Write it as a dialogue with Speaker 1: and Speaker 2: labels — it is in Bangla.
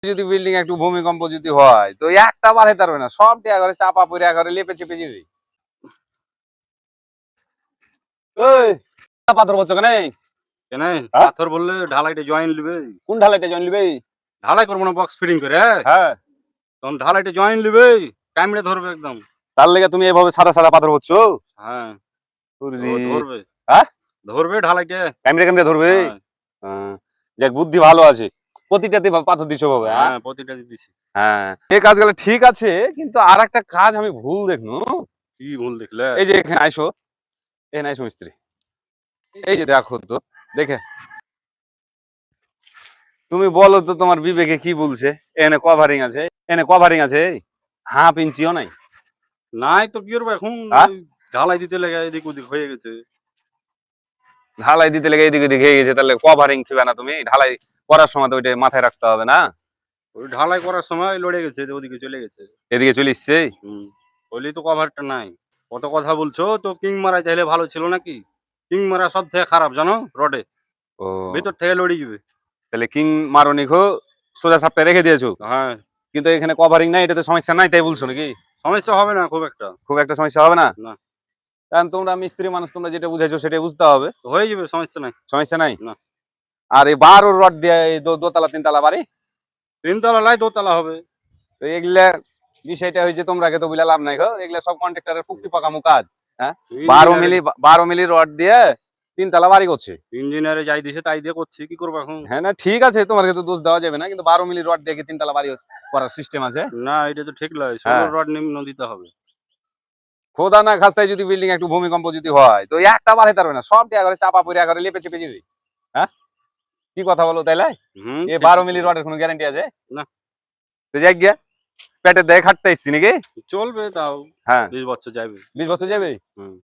Speaker 1: যদি বিল্ডিং একটু ভূমিকম্প যদি হয় তো একটা বাড়াই পারবে না, সব দেয়া ঘরে চাপা পড়ে ঘরে লেপে চেপে যাবে। ওই পাথর বলছো কেন?
Speaker 2: কেন পাথর বললে ঢালাইটা জয়েন লিবে।
Speaker 1: কোন ঢালাইটা জয়েন লিবে?
Speaker 2: ঢালাই করবো না বক্স ফিটিং করে,
Speaker 1: হ্যাঁ
Speaker 2: তখন ঢালাইটা জয়েন লিবে, কামড়ে ধরবে একদম।
Speaker 1: তার লেগে তুমি এভাবে সাদা সাদা পাথর হচ্ছ?
Speaker 2: হ্যাঁ
Speaker 1: ধরবে।
Speaker 2: ধরবে।
Speaker 1: হ্যাঁ
Speaker 2: ধরবে ঢালাইটা।
Speaker 1: ক্যামেরা ক্যামেরা ধরবে।
Speaker 2: হ্যাঁ,
Speaker 1: যাক বুদ্ধি ভালো আছে, প্রতিটাতে পাথর দিছো ভাবে।
Speaker 2: হ্যাঁ প্রতিটা দিছি।
Speaker 1: হ্যাঁ এই কাজগুলো ঠিক আছে, কিন্তু আর একটা কাজ আমি ভুল দেখনু।
Speaker 2: কি ভুল দেখলে?
Speaker 1: এই যে এখানে আইসো, এখানে আইসো মিস্ত্রি, এই যে দেখো তো, দেখে তুমি বলো তো তোমার বিবেকে কি বলছে? এখানে কভারিং আছে, এখানে কভারিং আছে, হাফ ইঞ্চিও নাই।
Speaker 2: নাই তো কি করবো এখন,
Speaker 1: হ্যাঁ?
Speaker 2: ওই ঢালাই দিতে লেগে এদিক ওদিক হয়ে গেছে।
Speaker 1: ঢালাই দিতে লেগে এদিকে এদিকে হয়ে গেছে, তাহলে কভারিং খিবে না তুমি? ঢালাই করার সময় তো ওইটা মাথায় রাখতে হবে না?
Speaker 2: ওই ঢালাই করার সময় লড়ে গেছে, ওদিকে চলে গেছে।
Speaker 1: এদিকে চলে এসছে।
Speaker 2: বলি তো কভারটা নাই। কত কথা বলছো, তো কিং মারা চাইলে ভালো ছিল নাকি? কিং মারা সব থেকে খারাপ জানো, রডে
Speaker 1: ও
Speaker 2: ভিতর থেকে লড়ে যাবে।
Speaker 1: তাহলে কিং মারনি খো, সোজা সাপটা রেখে দিয়েছো,
Speaker 2: হ্যাঁ
Speaker 1: কিন্তু এখানে কভারিং নাই, এটাতে সমস্যা নাই তাই বলছো নাকি?
Speaker 2: সমস্যা হবে না খুব একটা।
Speaker 1: খুব একটা সমস্যা হবে না?
Speaker 2: না।
Speaker 1: কারণ তোমরা মিস্ত্রি মানুষ, তোমরা যেটা বুঝাইছো সেটাই বুঝতে হবে।
Speaker 2: তো হয়ে যাবে, সমস্যা নাই।
Speaker 1: সমস্যা নাই
Speaker 2: না।
Speaker 1: আর এই 12 রড দিয়ে এই দোতলা তিনতলা বাড়ি,
Speaker 2: তিনতলা লাই দোতলা হবে।
Speaker 1: তো এগুলা বিষয়টা হয়েছে, তোমরা তো বুঝলে লাভ নাই গো, এগুলা সব কন্ট্রাক্টরের পুক্তি পাকামো কাজ। হ্যাঁ 12 মিলি রড দিয়ে তিনতলা বাড়ি করছে।
Speaker 2: ইঞ্জিনিয়ারে যাই দিছে তাই দিয়ে করছি, কি করবো এখন?
Speaker 1: হ্যাঁ না ঠিক আছে, তোমাকে তো দোষ দেওয়া যাবে না, কিন্তু 12 মিলি রড দিয়ে কি তিনতলা বাড়ি করার সিস্টেম আছে?
Speaker 2: না এটা তো ঠিক নয়,
Speaker 1: হ্যাঁ।
Speaker 2: 16 রড নিম্ন দিতে হবে।
Speaker 1: খোদা না খাস্তায় যদি বিল্ডিং একটু ভূমিকম্প যদি হয় তো একটা বাড়াই পারবে না, সব দেয়া ঘরে চাপা পড়ে ঘরে লেপে চেপে যাবে। হ্যাঁ কি কথা বলো তাইলে? এই 12 মিলি রডের কোনো গ্যারান্টি আছে?
Speaker 2: না।
Speaker 1: তো যাই গিয়া পেটের দেয় খাটতে এসছি নাকি?
Speaker 2: চলবে তাও।
Speaker 1: হ্যাঁ
Speaker 2: 20 বছর যাবে।
Speaker 1: 20 বছর যাবে।